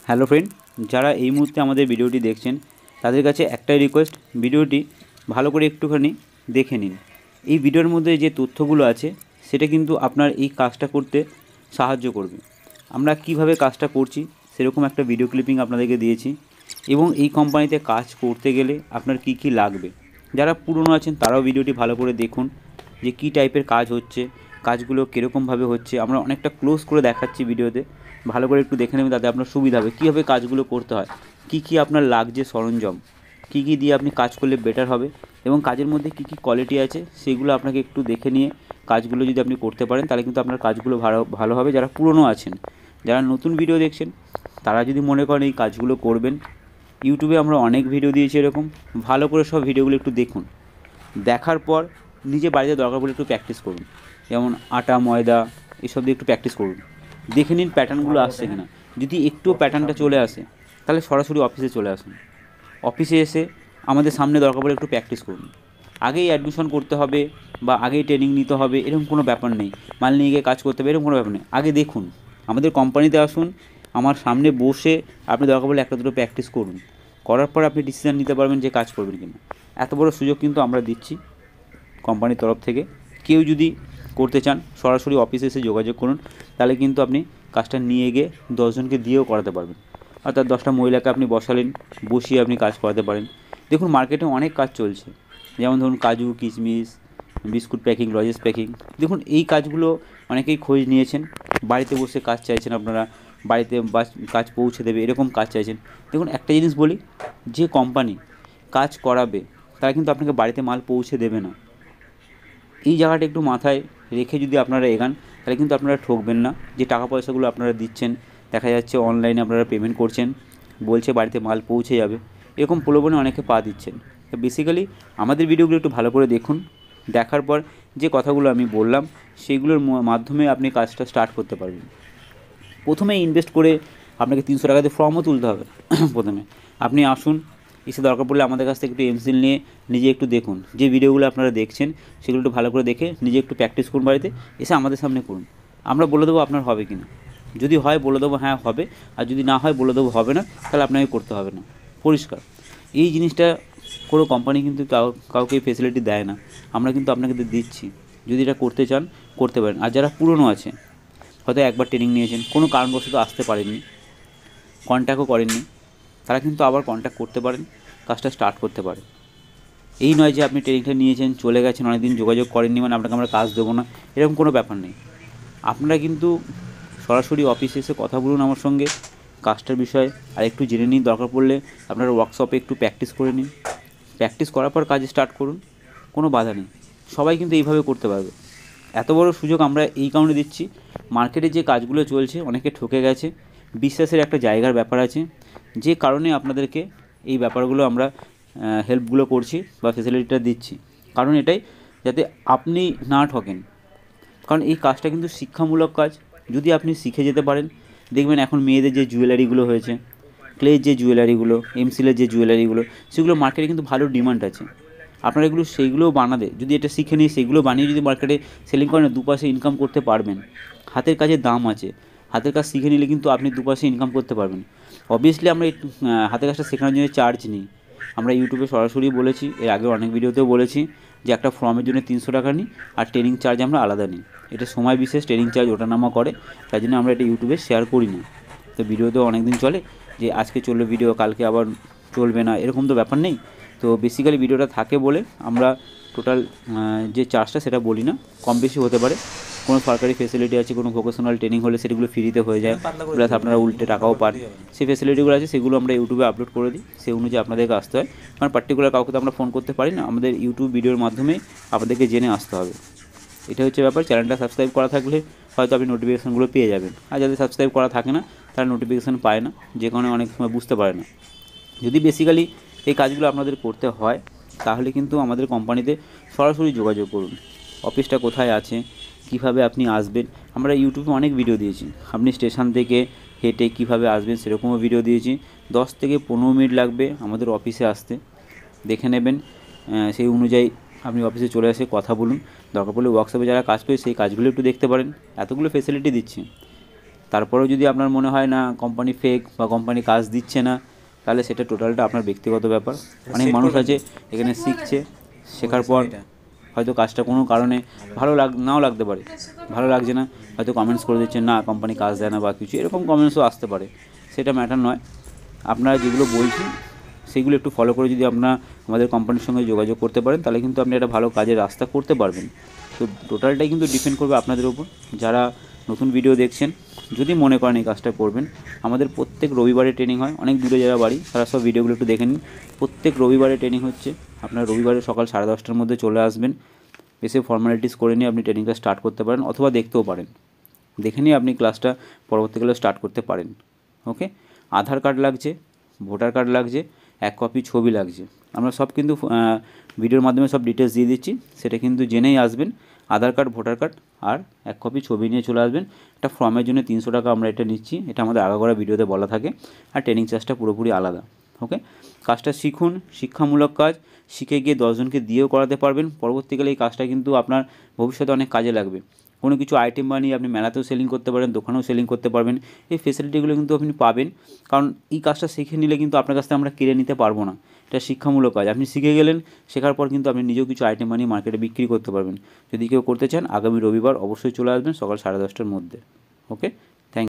Hello friend, যারা এই মুহূর্তে আমাদের ভিডিওটি দেখছেন তাদের কাছে একটাই রিকোয়েস্ট, ভিডিওটি ভালো করে একটুখানি দেখে নিন। এই ভিডিওর মধ্যে যে তথ্যগুলো আছে সেটা কিন্তু আপনার এই কাজটা করতে সাহায্য করবে। আমরা কিভাবে কাজটা করছি সেরকম একটা ভিডিও ক্লিপিং আপনাদেরকে দিয়েছি, এবং এই কোম্পানিতে কাজ করতে গেলে আপনার কি কি লাগবে। যারা পুরনো আছেন তারাও ভিডিওটি ভালো করে দেখুন যে কী টাইপের কাজ হচ্ছে, কাজগুলো কীরকমভাবে হচ্ছে। আমরা অনেকটা ক্লোজ করে দেখাচ্ছি ভিডিওতে, ভালো করে একটু দেখে নেবেন, তাতে আপনার সুবিধা হবে কীভাবে কাজগুলো করতে হয়, কী কী আপনার লাগছে সরঞ্জাম, কী কী দিয়ে আপনি কাজ করলে বেটার হবে, এবং কাজের মধ্যে কী কী কোয়ালিটি আছে সেগুলো আপনাকে একটু দেখে নিয়ে কাজগুলো যদি আপনি করতে পারেন তাহলে কিন্তু আপনার কাজগুলো ভালো হবে। যারা পুরনো আছেন, যারা নতুন ভিডিও দেখছেন তারা যদি মনে করেন এই কাজগুলো করবেন, ইউটিউবে আমরা অনেক ভিডিও দিয়েছি এরকম, ভালো করে সব ভিডিওগুলো একটু দেখুন। দেখার পর নিজে বাড়িতে দরকার পড়লে একটু প্র্যাকটিস করুন, যেমন আটা ময়দা এসব দিয়ে একটু প্র্যাকটিস করুন। দেখে নিন প্যাটার্নগুলো আসছে কিনা। যদি একটুও প্যাটার্নটা চলে আসে তাহলে সরাসরি অফিসে চলে আসুন। অফিসে এসে আমাদের সামনে দরকার পড়লে একটু প্র্যাকটিস করুন। আগেই অ্যাডমিশন করতে হবে বা আগেই ট্রেনিং নিতে হবে এরকম কোনো ব্যাপার নেই, মাল নিয়ে গিয়ে কাজ করতে হবে এরকম কোনো ব্যাপার নেই। আগে দেখুন, আমাদের কোম্পানিতে আসুন, আমার সামনে বসে আপনি দরকার পড়লে একটা দুটো প্র্যাকটিস করুন। করার পর আপনি ডিসিশান নিতে পারবেন যে কাজ করবেন কিনা। এত বড় সুযোগ কিন্তু আমরা দিচ্ছি কোম্পানির তরফ থেকে। কেউ যদি করতে চান সরাসরি অফিসে এসে যোগাযোগ করুন, তাহলে কিন্তু আপনি কাজটা নিয়ে গিয়ে 10 জনকে দিয়েও করাতে পারবেন। অর্থাৎ 10টা মহিলাকে আপনি বসালেন, বসিয়ে আপনি কাজ করাতে পারেন। দেখুন মার্কেটে অনেক কাজ চলছে, যেমন ধরুন কাজু কিশমিশ, বিস্কুট প্যাকিং, লজেস প্যাকিং। দেখুন এই কাজগুলো অনেকেই খোঁজ নিয়েছেন, বাড়িতে বসে কাজ চাইছেন, আপনারা বাড়িতে কাজ পৌঁছে দেবে এরকম কাজ চাইছেন। দেখুন একটা জিনিস বলি, যে কোম্পানি কাজ করাবে তারা কিন্তু আপনাকে বাড়িতে মাল পৌঁছে দেবে না। এই জায়গাটা একটু মাথায় রেখে যদি আপনারা এগান তাহলে কিন্তু আপনারা ঠকবেন না। যে টাকা পয়সাগুলো আপনারা দিচ্ছেন, দেখা যাচ্ছে অনলাইনে আপনারা পেমেন্ট করছেন, বলছে বাড়িতে মাল পৌঁছে যাবে, এরকম প্রলোভনে অনেকে পা দিচ্ছেন। তো বেসিক্যালি আমাদের ভিডিওগুলো একটু ভালো করে দেখুন, দেখার পর যে কথাগুলো আমি বললাম সেইগুলোর মাধ্যমে আপনি কাজটা স্টার্ট করতে পারবেন। প্রথমে ইনভেস্ট করে আপনাকে 300 টাকাতে ফর্মও তুলতে হবে। প্রথমে আপনি আসুন, এসে দরকার পড়লে আমাদের কাছ থেকে একটু এমসিল নিয়ে নিজে একটু দেখুন, যে ভিডিওগুলো আপনারা দেখছেন সেগুলো একটু ভালো করে দেখে নিজে একটু প্র্যাকটিস করুন। বাড়িতে এসে আমাদের সামনে করুন, আমরা বলে দেবো আপনার হবে কি না। যদি হয় বলে দেবো হ্যাঁ হবে, আর যদি না হয় বলে দেবো হবে না, তাহলে আপনাকে করতে হবে না। পরিষ্কার। এই জিনিসটা কোনো কোম্পানি কিন্তু কাউকে এই ফেসিলিটি দেয় না, আমরা কিন্তু আপনাকে দিচ্ছি। যদি এটা করতে চান করতে পারেন। আর যারা পুরনো আছে, হয়তো একবার ট্রেনিং নিয়েছেন, কোনো কারণবশত আসতে পারেননি, কন্ট্যাক্টও করেননি, তারা কিন্তু আবার কন্ট্যাক্ট করতে পারেন, কাজটা স্টার্ট করতে পারেন। এই নয় যে আপনি ট্রেনিংটা নিয়েছেন চলে গেছেন, অনেক দিন যোগাযোগ করেননি মানে আপনাকে আমরা কাজ দেবো না, এরকম কোনো ব্যাপার নেই। আপনারা কিন্তু সরাসরি অফিসে এসে কথা বলুন আমার সঙ্গে কাজটার বিষয়ে, আর একটু জেনে নিন, দরকার পড়লে আপনারা ওয়ার্কশপে একটু প্র্যাকটিস করে নিন। প্র্যাকটিস করার পর কাজে স্টার্ট করুন, কোনো বাধা নেই। সবাই কিন্তু এইভাবে করতে পারবে। এত বড় সুযোগ আমরা এই কারণে দিচ্ছি, মার্কেটে যে কাজগুলো চলছে অনেকে ঠকে গেছে, বিশ্বাসের একটা জায়গার ব্যাপার আছে, যে কারণে আপনাদেরকে এই ব্যাপারগুলো আমরা হেল্পগুলো করছি বা ফেসিলিটিটা দিচ্ছি। কারণ এটাই, যাতে আপনি না ঠকেন। কারণ এই কাজটা কিন্তু শিক্ষামূলক কাজ, যদি আপনি শিখে যেতে পারেন। দেখবেন এখন মেয়েদের যে জুয়েলারিগুলো হয়েছে, ক্লের যে জুয়েলারিগুলো, এমসিলের যে জুয়েলারিগুলো, সেগুলো মার্কেটে কিন্তু ভালো ডিমান্ড আছে। আপনারা এগুলো সেইগুলোও বানাতে যদি এটা শিখে নিয়ে সেগুলো বানিয়ে যদি মার্কেটে সেলিং করেন, দুপাশে ইনকাম করতে পারবেন। হাতের কাজের দাম আছে, হাতের কাজ শিখে নিলে কিন্তু আপনি দুপাশে ইনকাম করতে পারবেন। অবভিয়াসলি আমরা এই হাতের কাজটা শেখানোর জন্য চার্জ নিই। আমরা ইউটিউবে সরাসরি বলেছি, এর আগে অনেক ভিডিওতেও বলেছি যে একটা ফর্মের জন্য 300 টাকা নিই, আর ট্রেনিং চার্জ আমরা আলাদা নিই। এটা সময় বিশেষ ট্রেনিং চার্জ ওঠানামা করে, তাই জন্য আমরা এটা ইউটিউবে শেয়ার করি না। তো ভিডিওতেও অনেক দিন চলে, যে আজকে চললো ভিডিও কালকে আবার চলবে না, এরকম তো ব্যাপার নেই। তো বেসিক্যালি ভিডিওটা থাকে বলে আমরা টোটাল যে চার্জটা সেটা বলি না, কম বেশি হতে পারে। কোনো সরকারি ফেসিলিটি আছে, কোনো ভোকেশনাল ট্রেনিং হলে সেগুলো ফ্রিতে হয়ে যায়, প্লাস আপনারা উল্টে টাকাও পান। সেই ফেসিলিটিগুলো আছে, সেগুলো আমরা ইউটিউবে আপলোড করে দিই, সেই অনুযায়ী আপনাদেরকে আসতে হয়। কারণ পার্টিকুলার কাউকে তো আমরা ফোন করতে পারি না, আমাদের ইউটিউব ভিডিওর মাধ্যমেই আপনাদেরকে জেনে আসতে হবে। এটা হচ্ছে ব্যাপার। চ্যানেলটা সাবস্ক্রাইব করা থাকলে হয়তো আপনি নোটিফিকেশানগুলো পেয়ে যাবেন, আর যাদের সাবস্ক্রাইব করা থাকে না তারা নোটিফিকেশান পায় না, যে কারণে অনেক সময় বুঝতে পারে না। যদি বেসিক্যালি এই কাজগুলো আপনাদের করতে হয় তাহলে কিন্তু আমাদের কোম্পানিতে সরাসরি যোগাযোগ করুন। অফিসটা কোথায় আছে, কিভাবে আপনি আসবেন, আমরা ইউটিউবে অনেক ভিডিও দিয়েছি। আপনি স্টেশন থেকে হেঁটে কীভাবে আসবেন সেরকমও ভিডিও দিয়েছি। 10 থেকে 15 মিনিট লাগবে আমাদের অফিসে আসতে, দেখে নেবেন। সেই অনুযায়ী আপনি অফিসে চলে এসে কথা বলুন। দরকার পড়লে ওয়ার্কশপে যারা কাজ করে সেই কাজগুলো একটু দেখতে পারেন। এতগুলো ফেসিলিটি দিচ্ছি, তারপরেও যদি আপনার মনে হয় না কোম্পানি ফেক বা কোম্পানি কাজ দিচ্ছে না, তাহলে সেটা টোটালটা আপনার ব্যক্তিগত ব্যাপার। অনেক মানুষ আছে এখানে শিখছে, শেখার পর হয়তো কাজটা কোনো কারণে নাও লাগতে পারে, ভালো লাগছে না, হয়তো কমেন্টস করে দিচ্ছে না কোম্পানি কাজ দেয় না বা কিছু এরকম কমেন্টসও আসতে পারে, সেটা ম্যাটার নয়। আপনারা যেগুলো বলছি সেগুলো একটু ফলো করে যদি আপনারা আমাদের কোম্পানির সঙ্গে যোগাযোগ করতে পারেন, তাহলে কিন্তু আপনি একটা ভালো কাজের রাস্তা করতে পারবেন। তো টোটালটাই কিন্তু ডিপেন্ড করবে আপনাদের উপর। যারা নতুন ভিডিও দেখছেন, যদি মনে করেন এই কাজটা করবেন, আমাদের প্রত্যেক রবিবারে ট্রেনিং হয়। অনেক দূরে যারা বাড়ি তারা সব ভিডিওগুলো একটু দেখে নিন। প্রত্যেক রবিবারে ট্রেনিং হচ্ছে। আপনার রবিবারে সকাল 10:30টার মধ্যে চলে আসবেন, এসে ফর্মালিটিস করে নিয়ে আপনি ট্রেনিংটা স্টার্ট করতে পারেন, অথবা দেখতেও পারেন। দেখে নিয়ে আপনি ক্লাসটা পরবর্তীকালে স্টার্ট করতে পারেন। ওকে, আধার কার্ড লাগছে, ভোটার কার্ড লাগছে, 1 কপি ছবি লাগছে। আমরা সব কিন্তু ভিডিওর মাধ্যমে সব ডিটেলস দিয়ে দিচ্ছি, সেটা কিন্তু জেনেই আসবেন। আধার কার্ড, ভোটার কার্ড আর 1 কপি ছবি নিয়ে চলে আসবেন। একটা ফর্মের জন্য 300 টাকা আমরা এটা নিচ্ছি, এটা আমাদের আগাগোড়া ভিডিওতে বলা থাকে, আর ট্রেনিং চার্জটা পুরোপুরি আলাদা। ওকে, কাজটা শিখুন, শিক্ষামূলক কাজ, শিখে গিয়ে 10 জনকে দিয়েও করাতে পারবেন। পরবর্তীকালে এই কাজটা কিন্তু আপনার ভবিষ্যতে অনেক কাজে লাগবে। কোনো কিছু আইটেম বানিয়ে আপনি মেলাতেও সেলিং করতে পারেন, দোকানেও সেলিং করতে পারবেন। এই ফেসিলিটিগুলো কিন্তু আপনি পাবেন, কারণ এই কাজটা শিখে নিলে কিন্তু আপনার কাছ থেকে আমরা কেড়ে নিতে পারবো না। এটা শিক্ষামূলক কাজ, আপনি শিখে গেলেন, শেখার পর কিন্তু আপনি নিজেও কিছু আইটেম বানিয়ে মার্কেটে বিক্রি করতে পারবেন। যদি কেউ করতে চান, আগামী রবিবার অবশ্যই চলে আসবেন সকাল 10:30টার মধ্যে। ওকে।